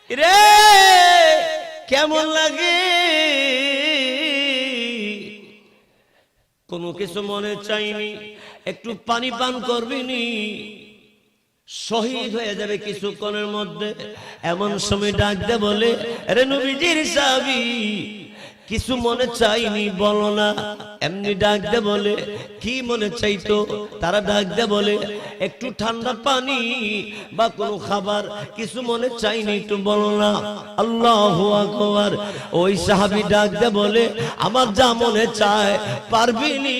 রে কেমন লাগে, কোনো কিছু মনে চাইনি, একটু পানি পান করবি নি, শহীদ হয়ে যাবে কিছুক্ষণের মধ্যে। এমন সময় ডাক দে বলে, আরে নবীজির সাহাবী কিছু মনে চাইনি বলো না। এমনি ডাক দে বলে, কি মনে চাইতো? তারা ডাক দে বলে, একটু ঠান্ডা পানি বা কোনো খাবার, কিছু মনে চাইনি একটু বলো না। আল্লাহু আকবার। ওই সাহাবী ডাক দে বলে, আমার যা মনে চায় পারবি নি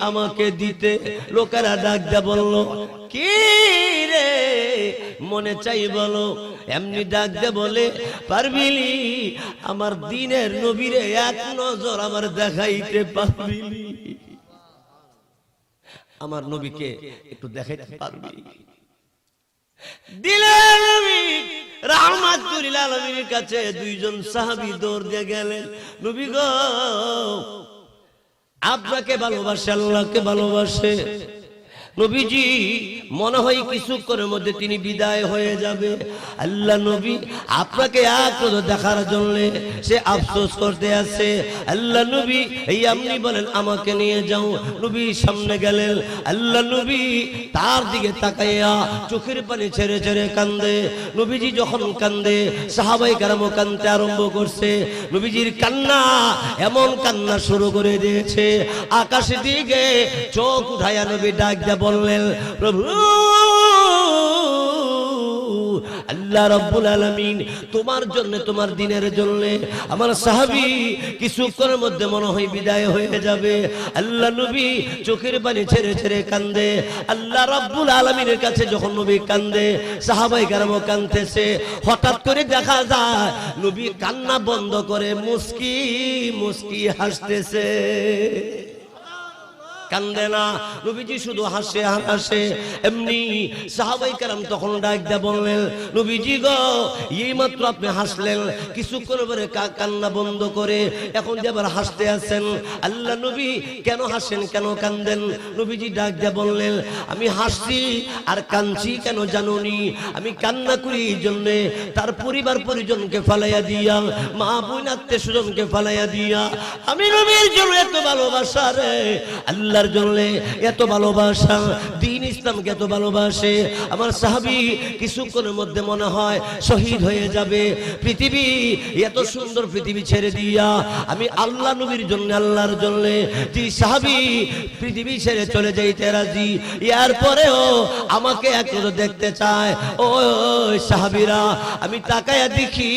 আমাকে দিতে? লোকেরা ডাক দে বলল, কি রে মনে চাই বলো? এমনি ডাক দে বলে, পারবিলি আমার দিনের নবীরে এক নজর আমার দেখাইতে পারবিলি? আমার নবীকে একটু দেখাইতে পারবি? দিলের নবী রাহমাতুল লিল আলামিনের কাছে দুইজন সাহাবী দৌড় দিয়ে গেলেন, নবী গো আপনাকে ভালোবাসে, আল্লাহকে ভালোবাসে। নবীজি মনে হয় কিছুক্ষণের মধ্যে তিনি বিদায় হয়ে যাবে। আল্লাহ নবী আপনাকে একটু দেখার জন্য সে আফসোস করতে আছে। আল্লাহ নবী এই আপনি বলেন আমাকে নিয়ে যাও। নবী সামনে গেলেন, আল্লাহ নবী তার দিকে তাকাইয়া চোখের পানি ছেড়ে ছেড়ে কান্দে। নবীজি যখন কান্দে সাহাবাই কেরামও কান্দতে আরম্ভ করছে। নবীজির কান্না এমন কান্না শুরু করে দিয়েছে, আকাশের দিকে চোখ উঠাইয়া নবী ডাক দেব বললেন, প্রভু আল্লাহ রাব্বুল আলামিন তোমার জন্য, তোমার দিনের জন্য আমার সাহাবী কিছুক্ষণের মধ্যে মনে হয় বিদায় হয়ে যাবে। আল্লাহ নবী চোখের পানি ছেড়ে ছেড়ে কান্দে। আল্লাহ রাব্বুল আলামিনের কাছে যখন নবী কান্দে সাহাবাই কেরামও কাঁদতেছে। হঠাৎ করে দেখা যায় নবী কান্না বন্ধ করে মুস্কি মুস্কি হাসতেছে, কান্দে না। নবীজি শুধু হাসে আর হাসে। এমনি সাহাবাই কেরাম তখন ডাক দিয়ে বললেন, নবীজি গো এই মাত্র আপনি হাসলেন, কিছুক্ষণ পরে কান্না বন্ধ করে এখন যে আবার হাসতে আছেন, আল্লাহ নবী কেন হাসেন, কেন কান্দেন? নবীজি ডাক দিয়ে বললেন, আমি হাসছি আর কাঁদছি কেন জানোনি? আমি কান্না করি এই জন্যে তার পরিবার পরিজনকে ফালাইয়া দিয়া, মা বোন আত্মীয় স্বজনকে ফালাইয়া দিয়া আমি নবীর জন্য এত ভালোবাসা রে, আল্লাহর জন্য এত ভালোবাসা, দ্বীন ইসলামকে এত ভালোবাসে। আমার সাহাবী কিছুক্ষণের মধ্যে মনে হয় শহীদ হয়ে যাবে। পৃথিবী এত সুন্দর পৃথিবী ছেড়ে দিয়া আমি আল্লাহ নবীর জন্য, আল্লাহর জন্য তুই সাহাবী পৃথিবী ছেড়ে চলে যাইতে রাজি, এরপরেও আমাকে একটু দেখতে চায়। ও সাহাবীরা আমি তাকাইয়া দেখি,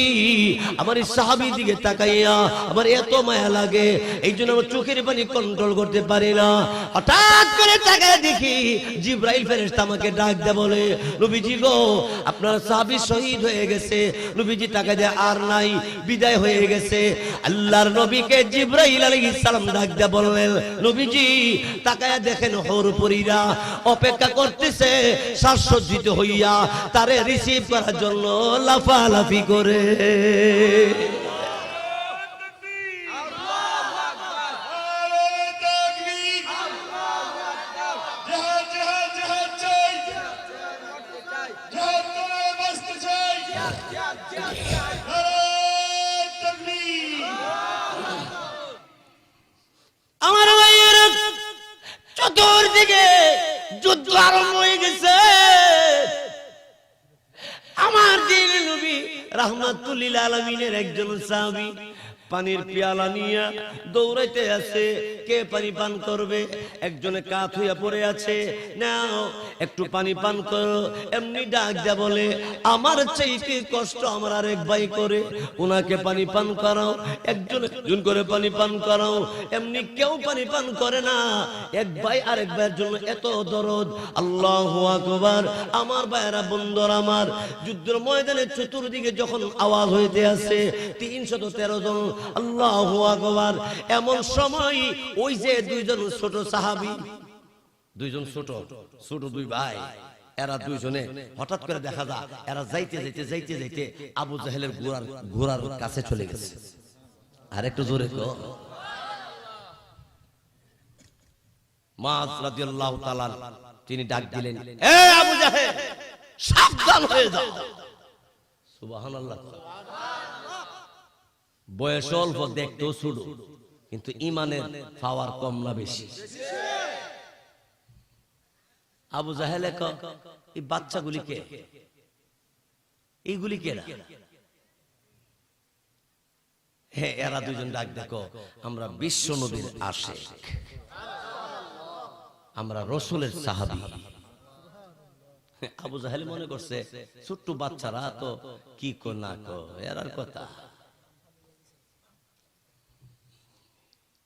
আমার এই সাহাবীর দিকে তাকাইয়া আমার এত মায়া লাগে, এই জন্য আমার চোখের পানি কন্ট্রোল করতে পারি না। হঠাৎ করে তাকায় দেখি জিবরাইল ফেরেশতা আমাকে ডাক দেয় বলে, নবীজি গো আপনার সাহাবী শহীদ হয়ে গেছে। নবীজি তাকায় দেয় আর নাই, বিদায় হয়ে গেছে। আল্লাহর নবীকে জিবরাইল আলাইহিস সালাম ডাক দেয় বললেন, নবীজি তাকায় দেখেন হুরপুরীরা অপেক্ষা করতেছে সাজসজ্জিত হইয়া তারে রিসিভ করার জন্য লাফালাফি করে। আমার ভাইয়েরা চতুর্দিকে যুদ্ধ আরম্ভ হয়ে গেছে। আমার দিন নবী রাহমাতুল লিল আলামিনের একজন সাহাবী পানির পেয়ালা নিয়ে দৌড়াইতে আছে, কে পানি পান করবে? একজনে কাত হইয়া পড়ে আছে, নাও একটু পানি পান করো। এমনি ডাক দেয়া বলে, আমার চাইতে কষ্ট আমার আরেক ভাই করে, ওনাকে পানি পান করাও। একজন একজন করে পানি পান করাও। এমনি কেউ পানি পান করে না, এক ভাই আরেক ভাইয়ের জন্য এত দরদ। আল্লাহু আকবার। আমার ভাইয়েরা বন্ধুরা আমার, যুদ্ধের ময়দানে চতুর্দিকে যখন আওয়াজ হইতে আছে 313 জন, আল্লাহু আকবার। এমন সময় ওই যে দুইজন ছোট সাহাবী, দুইজন ছোট ছোট দুই ভাই, এরা দুইজনে হঠাৎ করে দেখা যায় এরা যাইতে যাইতে যাইতে যাইতে আবু জাহেলের ঘোড়ার কাছে চলে গেছে। আর একটু জোরে কো। মাআজ রাদিয়াল্লাহু তাআলা তিনি ডাক দিলেন, এ আবু জাহেল সাবধান হয়ে যাও। সুবহানাল্লাহ। বয়স অল্প, দেখতেও ছোট, কিন্তু ইমানের পাওয়ার কম না বেশি? আবু জাহেল এই বাচ্চাগুলিকে, এইগুলি কেরা? হ্যাঁ, এরা দুজন ডাক দেখো, আমরা বিশ্ব নবীর আশিক, আমরা রসুলের সাহাবী। আবু জাহেল মনে করছে ছোট্ট বাচ্চারা তো কি কো না কো, এরার কথা।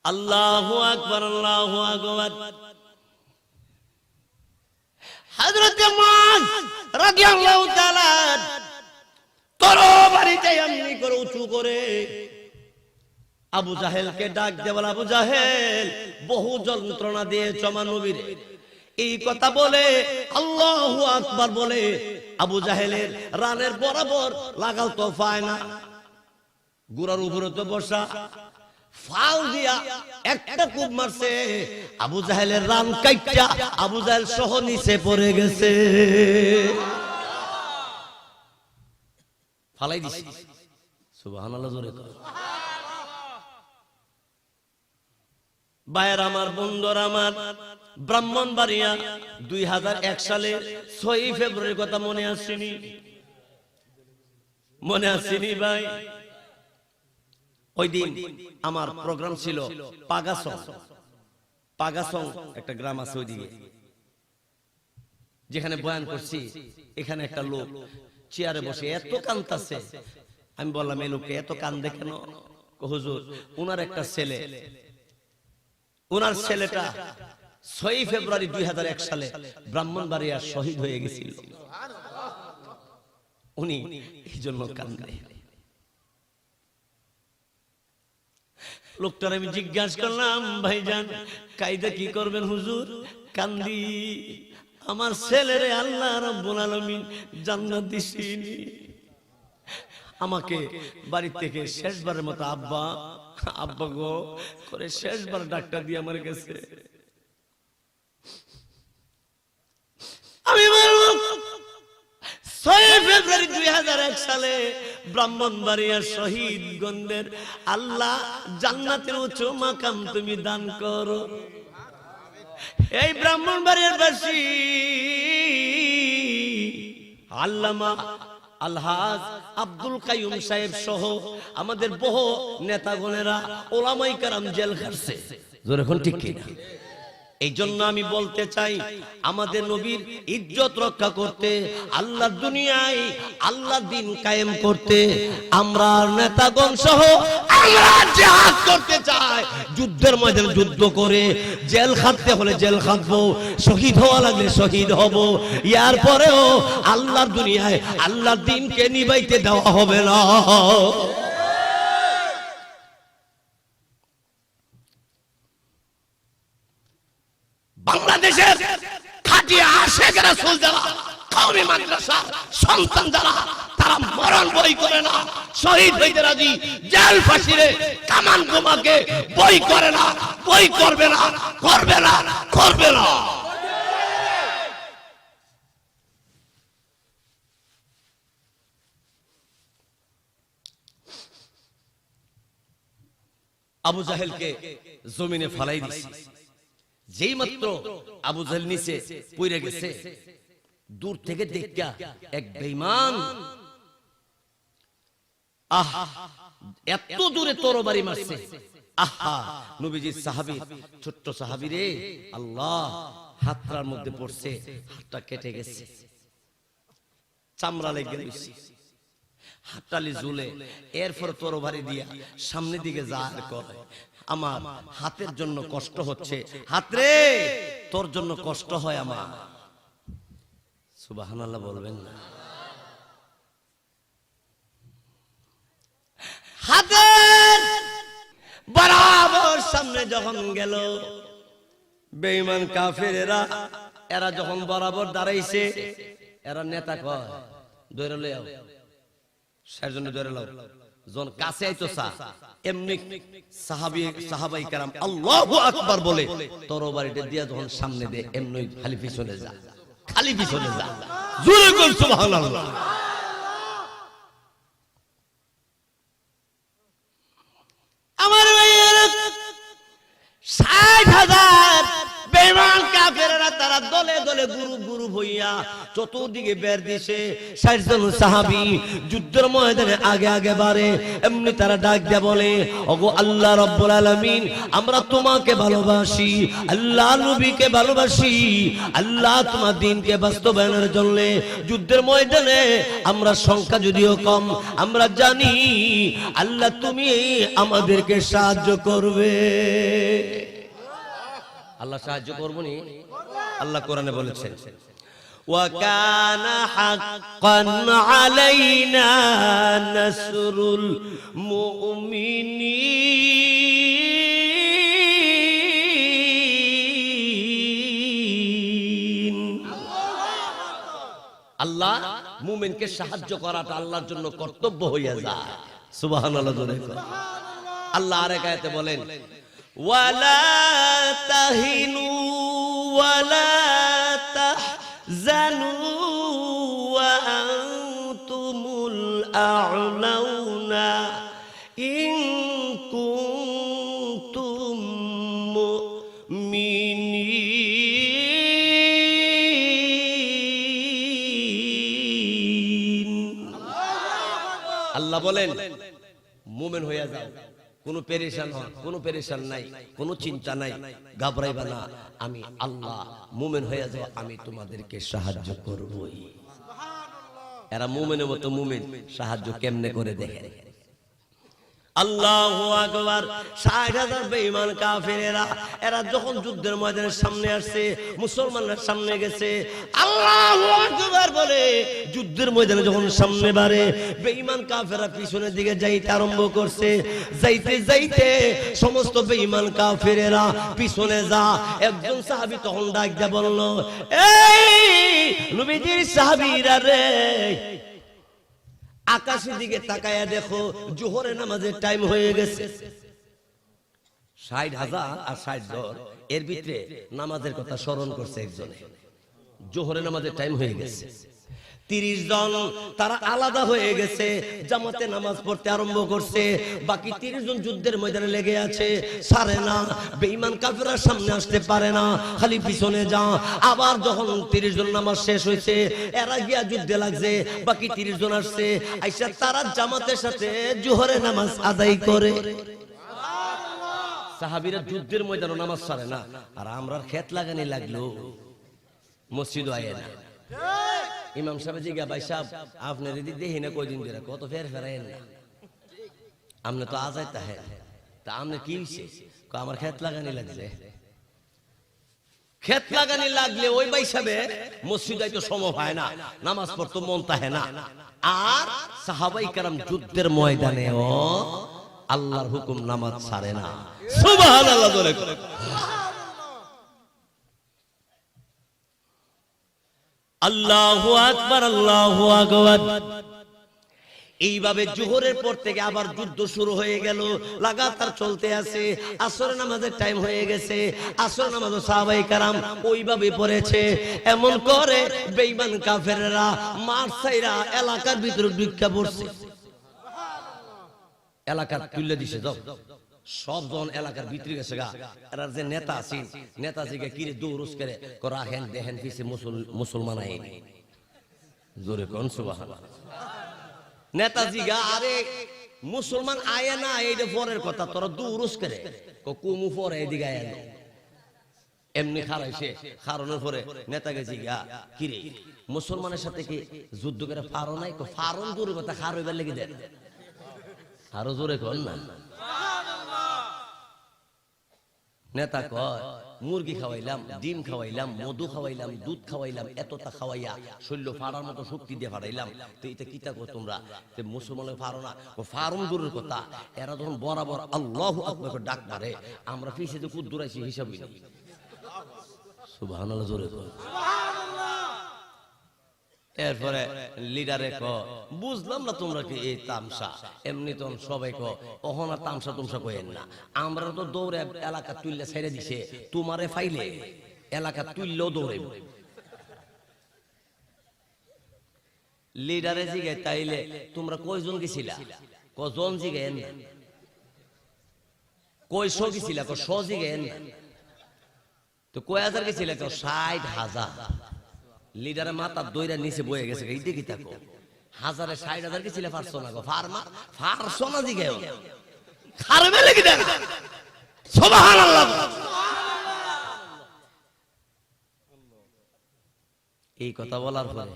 আল্লাহু আকবার, আল্লাহু আকবার। হযরত মুআয রাদিয়াল্লাহু তাআলা তরবারিতে এমনি করে উঁচু করে আবু জাহেলকে ডাক দিয়ে বলে, আবু জাহেল, বহু যন্ত্রণা দিয়েছ আমার নবীরে। এই কথা বলে আল্লাহু আকবার বলে আবু জাহেলের রানের বরাবর লাগাল তো পায় না, গুড়ার উপরে তো বসা, ফাল দিয়া একটা কূপ মারছে, আবু জাহেলের রান কাইটা আবু জাহেল সহ নিচে পড়ে গেছে, ফালাই দিছে। সুবহানাল্লাহ, জোরে কর। ভাইয়ের আমার, বন্ধুর আমার, ব্রাহ্মণবাড়িয়া 2001 সালে 6 ফেব্রুয়ারির কথা মনে আসেনি? মনে আসেনি ভাই? ওই দিন আমার প্রোগ্রাম ছিল পাগাসং। পাগাসং একটা গ্রাম আছে ওইদিকে, যেখানে বয়ান করছি। এখানে একটা লোক চেয়ারে বসে এত কাঁদতেছে। আমি বললাম, এই লোককে এত কান্দে কেন? হুজুর, উনার একটা ছেলে, উনার ছেলেটা 6 ফেব্রুয়ারি 2001 সালে ব্রাহ্মণবাড়িয়া শহীদ হয়ে গেছিল, উনি এই জন্য কান্দে। লোকটার আমি জিজ্ঞাসা করলাম, ভাইজান কাইদা কি করবেন? হুজুর, কান্দি, আমার ছেলেরে আল্লাহ রাব্বুল আলামিন জান্নাত দিছেনি। আমাকে বাড়ি থেকে শেষবারের মতো আব্বা আব্বা গো করে শেষবার ডাক্তার দিয়ে আমার কাছে। আমি বলবো 6 ফেব্রুয়ারি 2001 সালে ব্রাহ্মণবাড়িয়া শহীদ গণদের আল্লাহ জান্নাতের উচ্চ মাকাম তুমি দান করো। এই ব্রাহ্মণবাড়িয়ার বাসী আল্লামা আলহাজ আব্দুল কাইয়ুম সাহেব সহ আমাদের বহু নেতাগণেরা, ওলামায়ে কেরাম জেল খাটছে। জোরে কোন ঠিক কিনা? এই জন্য আমি বলতে চাই, আমাদের নবীর ইজ্জত রক্ষা করতে, আল্লাহর দুনিয়ায় আল্লাহর দ্বীন কায়েম করতে আমরা নেতাগণ সহ আমরা জিহাদ করতে চাই। যুদ্ধের ময়দানে যুদ্ধ করে, জেল খাটতে হলে জেল খাটবো, শহীদ হওয়া লাগলে শহীদ হব। ইয়ার পরেও আল্লাহর দুনিয়ায় আল্লাহর দ্বীনকে নিভাইতে দেওয়া হবে না। বাংলাদেশের খাটিয়া আশেক রাসূল যারা, কওমি মাদ্রাসা সন্তান যারা, তারা মরণ বই করে না, শহীদ হইতে রাজি, জেল ফাঁসিরে কামান বোমাকে বই করে না, বই করবে না, করবে না, করবে না। আবু জাহেলকে জমিনে ফালাই দিছি। যেই মাত্র আবু জাহেল নিচে পড়ে গেছে, দূর থেকে দেখা এক বেঈমান এত দূরে তরবারি মারছে। আহা, নবীজির সাহাবী, ছোট্ট সাহাবী রে, আল্লাহ, হাতটার মধ্যে পড়ছে, হাতটা কেটে গেছে, চামড়া লেগে গেছে, হাতটালি ঝুলে। এরপর তরবারি দিয়া সামনের দিকে যার করে, আমার হাতের জন্য কষ্ট হচ্ছে, হাত রে তোর জন্য কষ্ট হয় আমার। সুবহানাল্লাহ বলবেন না? হাতের বরাবর সামনে যখন গেল, বেঈমান কাফেরেরা, এরা যখন বরাবর দাঁড়াইছে, এরা নেতা কয় ধরে লও, সেজন্য ধরে লও, যখন কাছে আইতো সা, এমনি সাহাবাই কেরাম আল্লাহু আকবার বলে তরবারিটা দিয়া যখন সামনে দে, এমনি খালি পিছনে যা, খালি পিছনে যা, জোরে কর সুবহানাল্লাহ। সাহাবারা দলে দলে গুরু হইয়া চতুর্দিকে বের দিছে। ৬০ জন সাহাবী যুদ্ধের ময়দানে আগে আগে বাড়ে। এমনি তারা ডাক দিয়ে বলে, ওগো আল্লাহ রাব্বুল আলামিন, আমরা তোমাকে ভালোবাসি, আল্লাহ নবীকে ভালোবাসি, আল্লাহ তোমার দ্বীনকে বাস্তবায়নের জন্য যুদ্ধের ময়দানে আমরা সংখ্যা যদিও কম, আমরা জানি আল্লাহ তুমি আমাদেরকে সাহায্য করবে। আল্লাহ সাহায্য করবনি, আল্লাহ কোরআনে বলেছেন, ওয়া কানা হাক্কান আলাইনা নাসরুল মুমিনিন। আল্লাহ মুমিনকে সাহায্য করাটা আল্লাহর জন্য কর্তব্য হইয়া যায়। সুবহানাল্লাহ জোরে কর। আল্লাহ আরেক আয়াতে বলেন, ওয়ালা তাহিনু ওয়ালা তাহজানু ওয়া আনতুমুল আ'লাউনা ইন কুনতুম মুমিনিন। আল্লাহ বলেন, মুমিন হইয়া যাও, কোনো পেরেশান হন, কোনো পেরেশান নাই, কোনো চিন্তা নাই, ঘাবড়াইবা না, আমি আল্লাহ, মুমিন হয়ে যাও, আমি তোমাদেরকে সাহায্য করবই। এরা মুমিনের মতো মুমিন, সাহায্য কেমনে করে দেখেন। আল্লাহু আকবার। ৬০,০০০ বেঈমান কাফেরেরা এরা যখন যুদ্ধের ময়দানের সামনে আসছে, মুসলমানরা সামনে গেছে, আল্লাহু আকবার বলে যুদ্ধের ময়দানে যখন সামনে বাড়ে, বেঈমান কাফেররা পিছনের দিকে যাইতে আরম্ভ করছে। যাইতে যাইতে সমস্ত বেঈমান কাফেরেরা পিছনে যা। একজন সাহাবী তখন ডাক দিয়ে বলল, এই নবীজির সাহাবীরা রে, আকাশের দিকে তাকায়া দেখো, জোহরের নামাজের টাইম হয়ে গেছে। ৬০,০০০ আর ৬০ জন এর ভিতরে নামাজের কথা স্মরণ করছে একজনে। জোহরের নামাজের টাইম হয়ে গেছে। ৩০ জন তারা আলাদা হয়ে গেছে, জামাতে নামাজ পড়তে আরম্ভ করছে। বাকি ৩০ জন যুদ্ধের ময়দানে লেগে আছে, ছাড়ে না। বেঈমান কাফেররা সামনে আসতে পারে না, খালি পিছনে যা। আবার যখন ৩০ জন নামাজ শেষ হয়েছে, এরা গিয়া যুদ্ধে লাগছে, বাকি ৩০ জন আসছে, আইসা তারা জামাতের সাথে জোহরের নামাজ আদায় করে। সাহাবীরা যুদ্ধের ময়দানে নামাজ ছাড়ে না, আর আমরা খেত লাগানি লাগলো, মসজিদ আয়ে না। ইমাম সাহেব জিজ্ঞা, ভাই সাহেব আপনার এদিক দেখি না কয়দিন ধরে, কত ফের ফেরাইন না, আপনি তো আজাই তাহে, তা আপনি কি হইছে? আমার খেত লাগানি লাগছে। খেত লাগানি লাগলে ওই ভাই সাহেব মসজিদ আইতে সময় হয় না, নামাজ পড়তে মন তাহে না। আর সাহাবাই কেরাম যুদ্ধের ময়দানেও আল্লাহর হুকুম নামাজ ছাড়ে না। সুবহানাল্লাহ জোরে করে। আল্লাহু আকবার, আল্লাহু আকবার। এইভাবে জোহরের পর থেকে আবার যুদ্ধ শুরু হয়ে গেল, লাগাতার চলতে আছে। আসরের নামাজের টাইম হয়ে গেছে, আসরের নামাজও সাহাবায়ে কেরাম ওইভাবে পড়েছে। এমন করে বেঈমান কাফেররা মার ছাইরা এলাকার ভিতরে ঢুকে পড়ছে। এলাকা তুলে দিছে, যাও সব জন এলাকার ভিতরে গেছে গা। এরা যে নেতা আছে, নেতাজিকে কিরে দৌড়ুস করে রাহেন দেখেন পিছে মুসলমান আইন। জোরে কোন সুবহানাল্লাহ। নেতাজি গা, আরে মুসলমান আয় না, এইটা পরের কথা, তোরা দৌড়ুস করে কুমু পরে এদিকে আয় না। এমনি খারাইছে, খারানোর পরে নেতাকে জিগা, কিরে মুসলমানের সাথে কি যুদ্ধ করে ফারো নাই? ফারন দূরের কথা, খার হইবার লেগে দেন। আরো জোরে কর না। নেতা কয়, মুরগি খাওয়াইলাম, ডিম খাওয়াইলাম, মধু খাওয়াইলাম, দুধ খাওয়াইলাম, এতটা খাওয়াইয়া শৈল্য ফাড়ার মতো শক্তি দিয়ে ফাড়াইলাম, তো এটা কিতা কো তোমরা? মুসলমানের ফাড়ো না? ফারুন দূরের কথা, এরা যখন বরাবর আল্লাহু আকবার ডাক মারে, আমরা পিছিয়ে যে কুদ দূরাইছি হিসাবই নেই। সুবহানাল্লাহ জোরে কর। এরপরে লিডারে ক, বুঝলাম না তোমরা কি এই তামসা, এমনি তো সবাই ক অহনা তামসা তুমসা কইেন না, আমরা তো দৌড়ে এলাকা তুললে ছেড়ে দিছে, তোমারে ফাইলে এলাকা তুললেও দৌড়াইব। লিডারে জিগে, তাইলে তোমরা কয়জন গেছিলা? কজন জিগেন? কয়শো গেছিলা? ক শো জিগেন। তো কয় হাজার গেছিল? 60,000। লিডারের মাথা দইরা নিচে বয়ে গেছে, এই দেখি থাকো। 60,000 গেছিল, পারছো না গো ফারসো না দিকে খারবে লেগে দেন। সুবহানাল্লাহ। এই কথা বলার পরে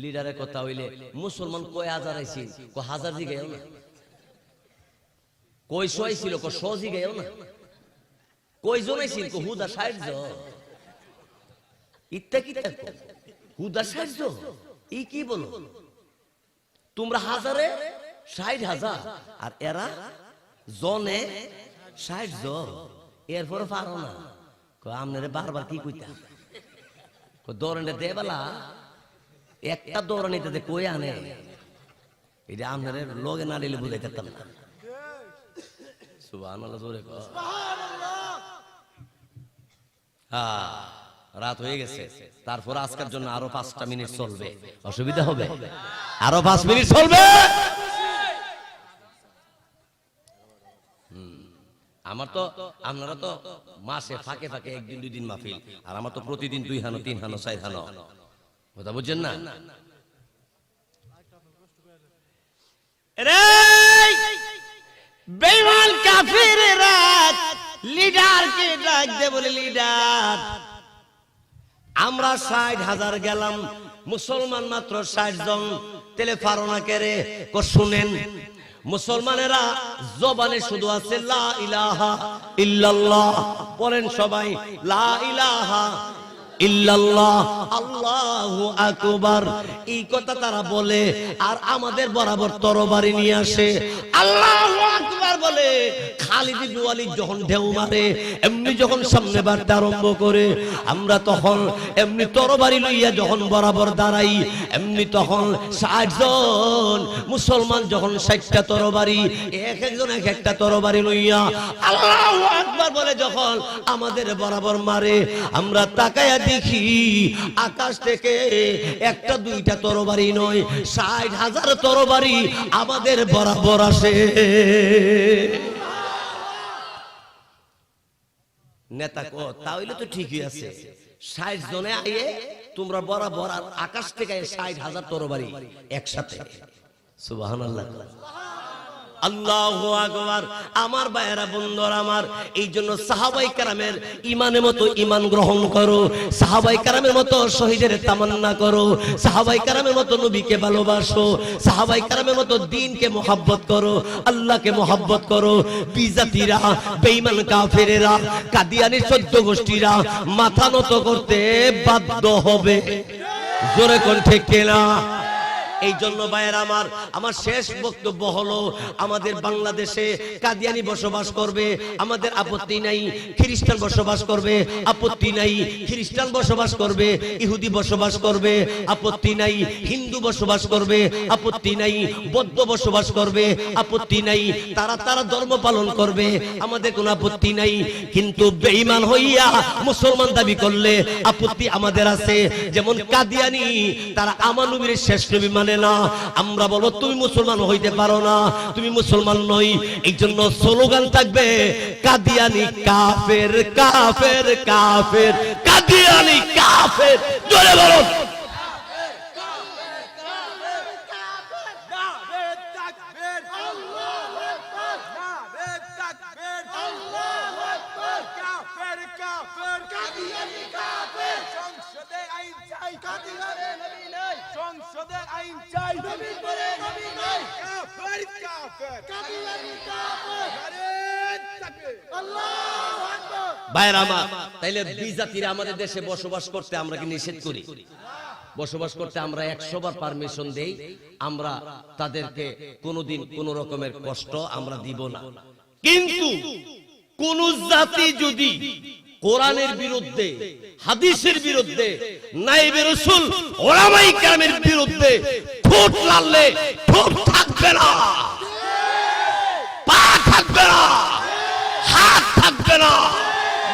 লিডারের কথা হইলে মুসলমান কয় হাজার আইছিল? 1000 জিগাও না। কই শয় ছিল? 100 জিগাও না। কয়জন আইছিল? হুদা 60 জন। ইত্তা কি দেখো হুদা 60 জন। এই কি বলো তোমরা? হাজারে 60,000 আর এরা জনে 60 জন। এরপরে পারো না। আপনারে বারবার কি কইতা? দৌড়ানিটা দে বেলা একটা দৌড়ানিতে কই আনে? এটা আপনার লগে না নিলে বুঝাইতে পারতাম না। সুবহানাল্লাহ জোরে কর। হ্যাঁ, রাত হয়ে গেছে। তারপর আজকের জন্য আরো 5টা মিনিট চলবে, অসুবিধা হবে? আরো 5 মিনিট চলবে। আমার তো আপনারা তো মাসে ফাঁকে ফাঁকে 1 দিন 2 দিন মাহফিল, আর আমার তো প্রতিদিন 2 হানো 3 হানো 4 হানো। কথা বুঝছেন না? বেঈমান কাফিরেরা লিডারকে ডাক দে, বলে লিডার আমরা 60,000 গেলাম, মুসলমান মাত্র 60 জন, তেলে পারো না কেরে? শুনেন, মুসলমানেরা জবানে শুধু আছে লা ইলাহা ইল্লাল্লাহ। বলেন সবাই লা ইলাহা ইল্লাল্লাহ, আল্লাহু আকবার। এই কথা তারা বলে, আর আমাদের বরাবর তরবারি নিয়ে আসে, আল্লাহু আকবার বলে। খালিদ ইবনে ওয়ালিদ যখন ঢেউ মারে, এমনি যখন সামনে বাড়তে আরম্ভ করে, আমরা তখন এমনি তরবারি লইয়া যখন বরাবর দাঁড়াই, এমনি তখন 60 জন মুসলমান যখন 60টা তরবারি, এক একজন এক একটা তরবারি লইয়া আল্লাহু আকবার বলে যখন আমাদের বরাবর মারে, আমরা তাকায়া দেখি আকাশ থেকে 1টা 2টা তরবারি নয়, 60,000 তরবারি আমাদের বরাবর আসে। নেতা কো তাহলে তো ঠিকই আছে, 60 জনে আইয়ে তোমরা বরাবর, আর আকাশ থেকে 60,000 তরবারি একসাথে। সুবহানাল্লাহ, আল্লাহু আকবার। আমার ভাইয়েরা, বন্ধুরা আমার, এই জন্য সাহাবায়ে কেরামের ঈমানের মতো ঈমান গ্রহণ করো, সাহাবায়ে কেরামের মতো শহীদের তামান্না করো, সাহাবায়ে কেরামের মতো নবীকে ভালোবাসো, সাহাবায়ে কেরামের মতো দ্বীনকে মহব্বত করো, আল্লাহকে মহব্বত করো। বিজাতিরা, বেঈমান কাফেরেরা, কাদিয়ানী 14 গোষ্ঠীরা মাথা নত করতে বাধ্য হবে। জোরে কোন ঠিক কিনা? এই জন্য ভাইয়েরা আমার শেষ বক্তব্য হলো, আমাদের বাংলাদেশে কাদিয়ানি বসবাস করবে, আমাদের আপত্তি নাই। খ্রিস্টান বসবাস করবে, আপত্তি নাই। খ্রিস্টান বসবাস করবে, ইহুদি বসবাস করবে, আপত্তি নাই। হিন্দু বসবাস করবে, আপত্তি নাই। বৌদ্ধ বসবাস করবে, আপত্তি নাই। তারা ধর্ম পালন করবে, আমাদের কোনো আপত্তি নাই। কিন্তু বেঈমান হইয়া মুসলমান দাবি করলে আপত্তি আমাদের আছে। যেমন কাদিয়ানি, তারা আমার নবীর শেষ নবী মানে না। আমরা বলবো তুমি মুসলমান হইতে পারো না, তুমি মুসলমান নই। এই জন্য স্লোগান থাকবে কাদিয়ানি কাফের, কাফের, কাফের, কাদিয়ানি কাফের। জোরে বলো সংসদের আইন চাই, নবী বলে নবী নাই, কাফের কাফের, কাদিয়ানি কাফের, নারে তাকবীর, আল্লাহু আকবার। ভাইরা আমার, তাইলে বিজাতিরা আমাদের দেশে বসবাস করতে আমরা কি নিষেধ করি? বসবাস করতে আমরা 100 বার পারমিশন দেই। আমরা তাদেরকে কোনোদিন কোন রকমের কষ্ট আমরা দিব না। কিন্তু কোন জাতি যদি কোরআনের বিরুদ্ধে, হাদিসের বিরুদ্ধে, নায়েবে রাসূল উলামায়ে কেরামের বিরুদ্ধে ঠোঁট লাললে ঠোঁট থাকবে না, পা থাকবে না, হাত থাকবে না,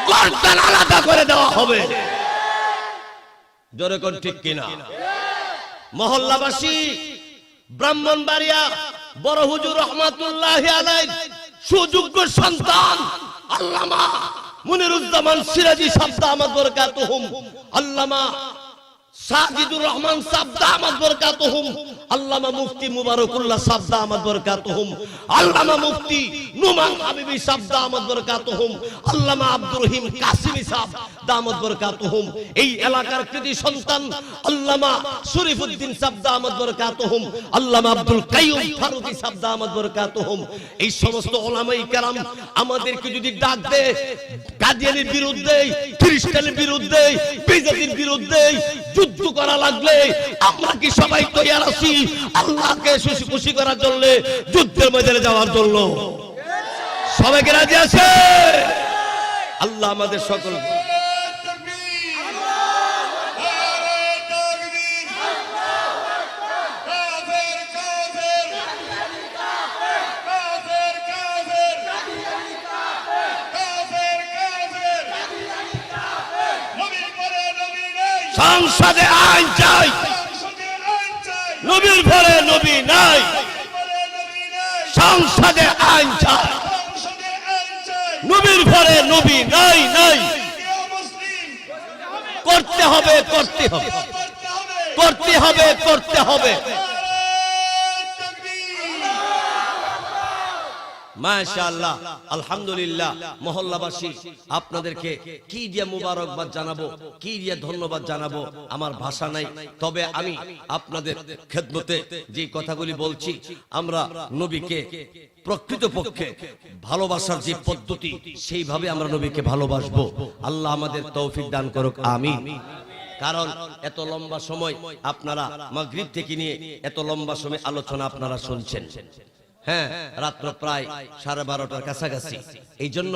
গর্দান আলাদা করে দেওয়া হবে। জোরে কোন ঠিক কিনা? মহল্লাবাসী, ব্রাহ্মণবাড়িয়া বড় হুজুর রহমাতুল্লাহি আলাইহি সুযোগ্য সন্তান আল্লামা মুনিরুজ্জামান সিরাজি সাহেব দামাত বরকাতুহুম, আল্লামা সাজিদুর রহমান সাহেব দামাত বরকাতুহুম, আল্লামা মুফতি মুবারকুল্লাহ সাহেব দামাত বরকাতুহুম, আল্লামা মুফতি নুমান হাবিবি সাহেব দামাত বরকাতুহুম, আল্লামা আব্দুর রহিম কাসিমি সাহেব দামাত বরকাতুহুম, এই এলাকার কৃতি সন্তান আল্লামা শরীফউদ্দিন সাহেব দামাত বরকাতুহুম, আল্লামা আব্দুল কাইয়ুম ফারুকী সাহেব দামাত বরকাতুহুম, এই সমস্ত উলামায়ে কেরাম আমাদেরকে যদি ডাক দেয় কাদিয়ানীর বিরুদ্ধে, খ্রিস্টানের বিরুদ্ধে, বিজেপির বিরুদ্ধে যুদ্ধ করা লাগলে আমরা কি সবাই তৈরি আছি আল্লাহকে খুশি করার জন্য, যুদ্ধের ময়দানে যাওয়ার জন্য? সবাইকে রাজি আছে? আল্লাহ আমাদের সকল সংসদে আইন চাই, নবীর পরে নবী নাই, সংসদে আইন চাই, নবীর পরে নবী নাই নাই, করতে হবে করতে হবে করতে হবে করতে হবে। মাশাআল্লাহ, আলহামদুলিল্লাহ। মহল্লাবাসী আপনাদেরকে কি দিয়ে মুবারকবাদ জানাবো, কি দিয়ে ধন্যবাদ জানাবো, আমার ভাষা নাই। তবে আমি আপনাদের খেদমতে যে কথাগুলি বলছি, আমরা নবীকে প্রকৃতপক্ষে ভালোবাসার যে পদ্ধতি, সেইভাবে আমরা নবীকে ভালোবাসবো। আল্লাহ আমাদের তৌফিক দান করুক, আমিন। কারণ এত লম্বা সময় আপনারা মাগরিব থেকে নিয়ে এত লম্বা সময় আলোচনা আপনারা শুনছেন, হ্যাঁ, রাত্র প্রায় 12:30টার কাছাকাছি। এই জন্য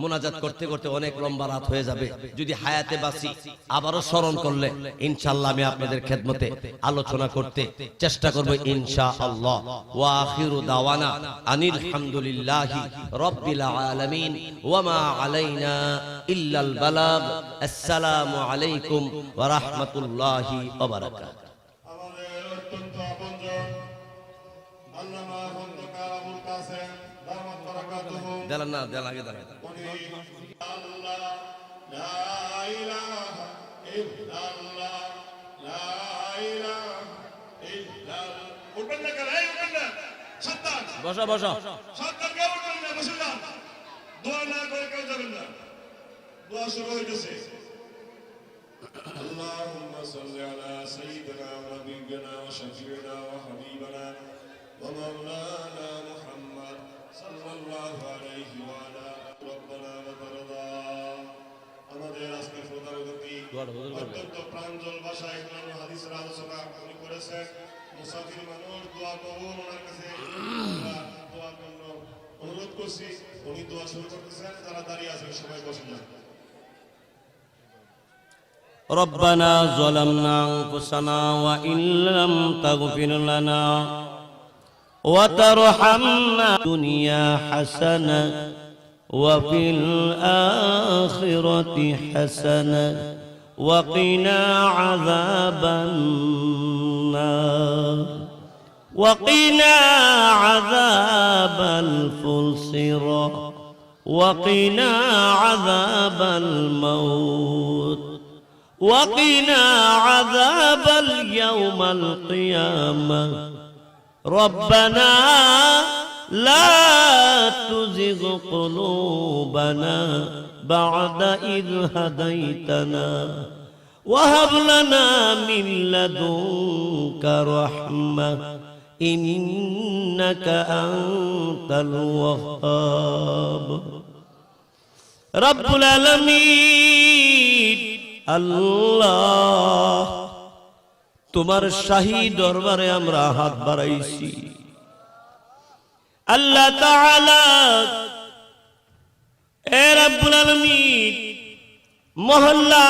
মোনাজাত করতে করতে অনেক লম্বা রাত হয়ে যাবে। যদি হায়াতে বাঁচি আবারও স্মরণ করলে ইনশাআল্লাহ আমি আপনাদের খেদমতে আলোচনা করতে চেষ্টা করব ইনশাআল্লাহ। ওয়া আখিরু দাওয়ানা আনিল হামদুলিল্লাহি রাব্বিল আলামিন ওয়া মা আলাইনা ইল্লাল বালাগ। আসসালামু আলাইকুম ওয়া রাহমাতুল্লাহি ওয়া বারাকাতুহু। আমাদের অত্যন্ত আপনজন আল্লামা খন্দকার আবুল কাসেম দামাত বারাকাতুহু দেলান না, দেল আগে দেলান। আল্লাহ লা ইলাহা ইল্লাল্লাহ লা ইলাহা ইল্লাল্লাহ। উঠবেন না কেন? এই উঠবেন না, সাবধান, বসো বসো। সাবধান, কেউ উঠবেন না, বসে যান। দোয়া না করে কেউ যাবেন না। দোয়া শুরু হইতেছে। اللهم صل على سيدنا ونبينا وشفيعنا وحبيبنا ومولانا محمد صلى الله عليه وعلى ربنا وترضى। আমাদের আজকে প্রধানমন্ত্রী অত্যন্ত প্রাঞ্জল ভাষায় কোরআন হাদিসের আলোচনা উনি করেছেন। মুসাফির মানুষ দোয়া কবুল ওনার কাছে দোয়ার জন্য অনুরোধ করছি। উনি দোয়া শুরু করতেছেন, যারা দাঁড়িয়ে আছেন সবাই বসে যান। ربنا ظلمنا أنفسنا وإن لم تغفر لنا وترحمنا الدنيا حسنة وفي الآخرة حسنة وقنا عذاب النار وقنا عذاب الفلسرة وقنا عذاب الموت وقنا عذاب اليوم القيامة ربنا لا تزغ قلوبنا بعد إذ هديتنا وهب لنا من لدنك رحمة إنك أنت الوهاب رب العالمين আল্লাহ, তোমার শাহী দরবারে আমরা হাত বাড়াইছি। আল্লাহ তাআলা, এ রব্বুল আলামিন, মহল্লা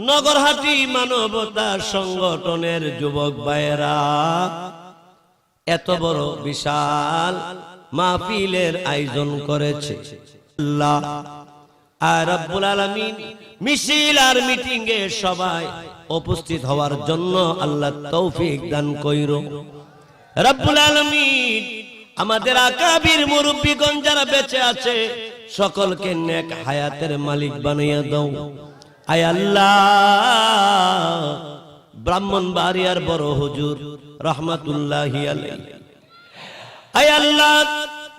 নগরহাটি মানবতা সংগঠনের যুবক ভাইয়েরা এত বড় বিশাল মাহফিলের আয়োজন করেছে। আল্লাহ আর রব্বুল আলামিন মিছিল আর মিটিং এ সবাই উপস্থিত হওয়ার জন্য আল্লাহ তৌফিক দান কইরো। রব্বুল আলামিন আমাদের আকাবির মুরব্বিগণ যারা বেঁচে আছে সকলকে নেক হায়াতের মালিক বানাইয়া দাও। আয় আল্লাহ, ব্রাহ্মণবাড়িয়ার বড় হুজুর রহমাতুল্লাহি আলাইহি, আয় আল্লাহ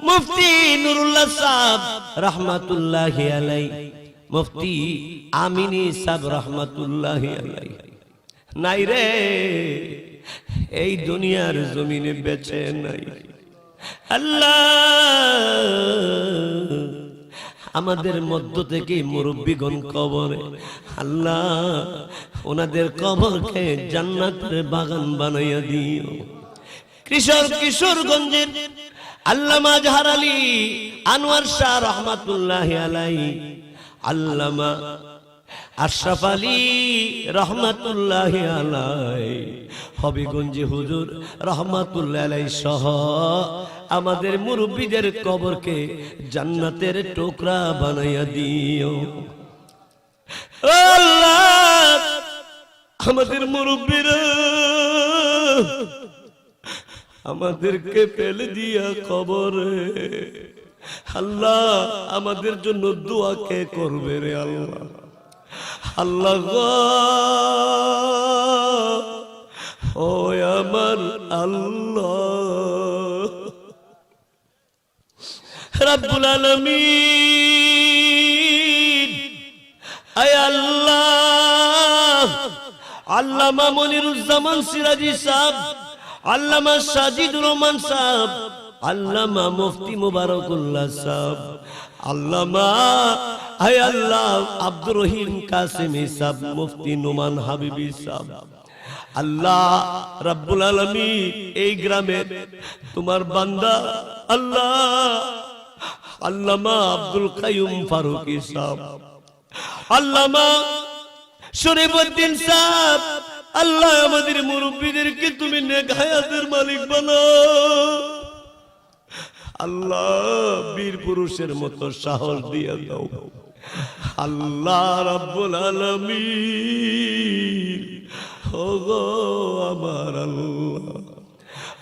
মুফতি নুরুল্লাহ সাহেব রহমাতুল্লাহি আলাইহি, মুফতি আমিনী সাহেব রহমাতুল্লাহি আলাইহি নাই রে, এই দুনিয়ার জমিনে বেঁচে নাই। আল্লাহ, আমাদের মধ্য থেকে মুরব্বিগণ কবরে, আল্লাহ ওনাদের কবরকে জান্নাতের বাগান বানাইয়া দিও। কিশোরগঞ্জের আল্লামা আজহার আলী আনোয়ার শাহ রহমাতুল্লাহি আলাইহি, আল্লামা আশরাফ আলী রহমাতুল্লাহি আলাইহি, হবিগঞ্জে হুজুর রহমাতুল্লাহি আলাইহি সহ আমাদের মুরব্বিদের কবরকে জান্নাতের টুকরা বানাইয়া দিও। আল্লাহ, আমাদের মুরব্বিরা আমাদেরকে ফেলে দিয়া কবরে, আল্লাহ আমাদের জন্য দোয়া কে করবে রে আল্লাহ? আল্লাহ গো, ও আমার আল্লাহ রাব্বুল আলামিন, আয় আল্লাহ আল্লামা মনিরুজ্জামান সিরাজি সাহেব, আল্লামা সাজিদুর রহমান সাহেব, আল্লামা মুফতি মুবারকুল্লাহ সাহেব, আল্লামা আয় আল্লাহ আব্দুর রহিম কাসেমি সাহেব, মুফতি নোমান হাবিবি সাহেব, আল্লাহ রাব্বুল আলামিন এই গ্রামের তোমার বান্দা আল্লাহ আল্লামা আব্দুল কাইয়ুম ফারুকী সাহেব, আল্লামা শরীফউদ্দিন সাহেব, আল্লাহ আমাদের মুরব্বিদেরকে তুমি নেক হায়াতের মালিক বানাও। আল্লাহ বীর পুরুষের মতো সাহস দিয়ে দাও। আল্লাহ রাব্বুল আলামিন, ওগো আমার আল্লাহ,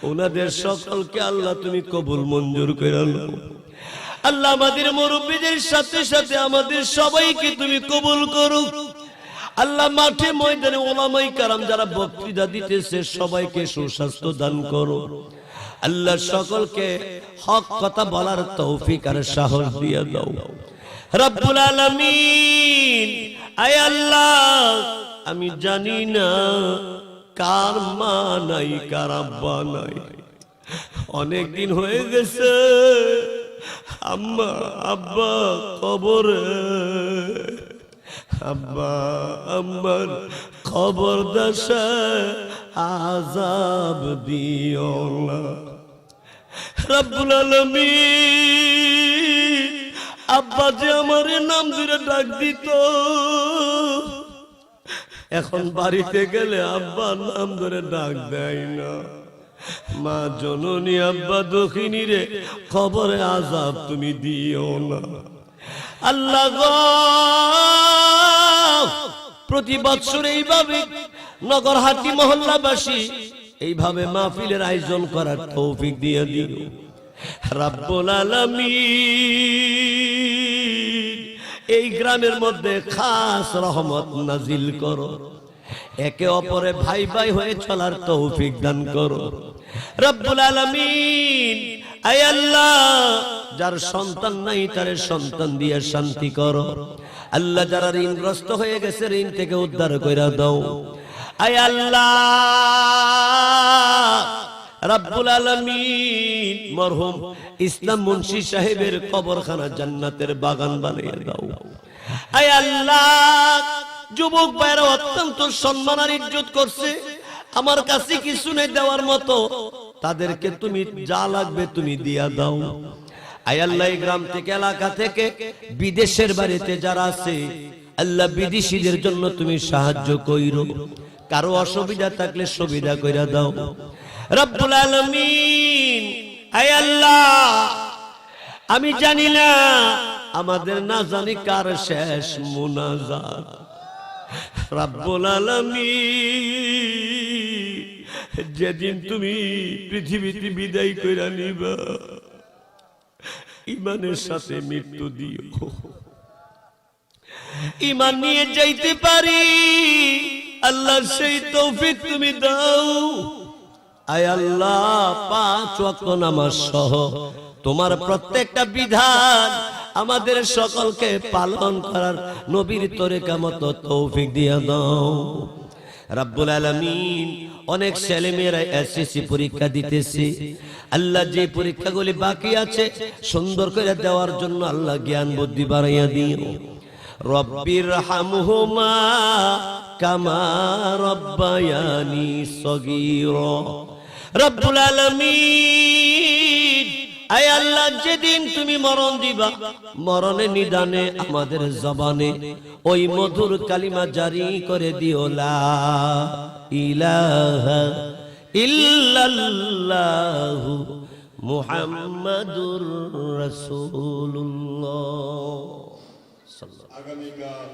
ওনাদের সকলকে আল্লাহ তুমি কবুল মঞ্জুর করে নাও। আল্লাহ আমাদের মুরব্বিদের সাথে সাথে আমাদের সবাইকে তুমি কবুল করো। আল্লাহ মাঠে ময়দানে ওলামায়ে কেরাম যারা বক্তৃতা দিতেছে সবাইকে সুস্বাস্থ্য দান করো। আল্লাহ সকলকে হক কথা বলার তৌফিক আর সাহস দিয়ে দাও রব্বুল আলামিন। আয় আল্লাহ, আমি জানি না কার মা নাই কার আব্বা নাই, অনেক দিন হয়ে গেছে আম্মা আব্বা কবরে, আব্বা আম্মার খবর দশা আযাব দিও না রব্বুল আলামিন। আব্বা যে আমার নাম ধরে ডাক দিত, এখন বাড়িতে গেলে আব্বা নাম ধরে ডাক দেয় না। মা জননী আব্বা দক্ষিণী রে খবরে আযাব তুমি দিও না আল্লাহ গো। প্রতি বছর এইভাবে নগরহাটি মহল্লাবাসী এইভাবে মাহফিলের আয়োজন করার তৌফিক দিয়ে দিও রব্বুল আলামিন। এই গ্রামের মধ্যে খাস রহমত নাজিল করো, একে অপরে ভাই ভাই হয়ে চলার তৌফিক দান করো রব্বুল আলামিন। আয় আল্লাহ, যার সন্তান নাই তার সন্তান দিয়ে শান্তি করো আল্লাহ। যারা ঋণগ্রস্ত হয়ে গেছে ঋণ থেকে উদ্ধার কইরা দাও আয় আল্লাহ রব্বুল আলামিন। মরহুম ইসলাম মুন্সি সাহেবের কবরখানা জান্নাতের বাগান বানিয়ে দাও আয় আল্লাহ। যুবক ভাইরা অত্যন্ত সম্মান আর ইজ্জত করছে, আমার কাছে কিছু নেই দেওয়ার মতো, তাদেরকে তুমি যা লাগবে তুমি দিয়া দাও আয় আল্লাহ। এই গ্রাম থেকে এলাকা থেকে বিদেশের বাড়িতে যারা আছে আল্লাহ, বিদেশিদের জন্য তুমি সাহায্য কইরো, কারো অসুবিধা থাকলে সুবিধা কইরা দাও রব্বুল আলামিন। আয় আল্লাহ, আমি জানি না আমাদের না জানি কার শেষ মুনাজাত রব্বুল আলামিন। যেদিন তুমি পৃথিবীতে বিদায় কইরা নিবা ইমানের সাথে মৃত্যু দিও, ইমান নিয়ে যাইতে পারি আল্লাহ সেই তৌফিক তুমি দাও। আয় আল্লাহ, 5 ওয়াক্ত নামাজ সহ তোমার প্রত্যেকটা বিধান আমাদের সকলকে পালন করার নবীর তরিকা মতো তৌফিক দিয়ে দাও রব্বুল আলামিন। অনেক ছেলেমেয়েরা এসএসসি পরীক্ষা দিতেছে, আল্লাহ যে পরীক্ষাগুলি বাকি আছে সুন্দর করে দেওয়ার জন্য আল্লাহ জ্ঞান বুদ্ধি বাড়াইয়া দিও। রব্বির হামহুমা কামা রব্বায়ানি সগীরা। রব্বুল আলামিন, আয় আল্লাহ, যেদিন তুমি মরণ দিবা, মরণে নিদানে আমাদের জবানে ওই মধুর কালিমা জারি করে দিও, লা ইলাহা ইল্লাল্লাহু মুহাম্মাদুর রাসূলুল্লাহ। আগামীকাল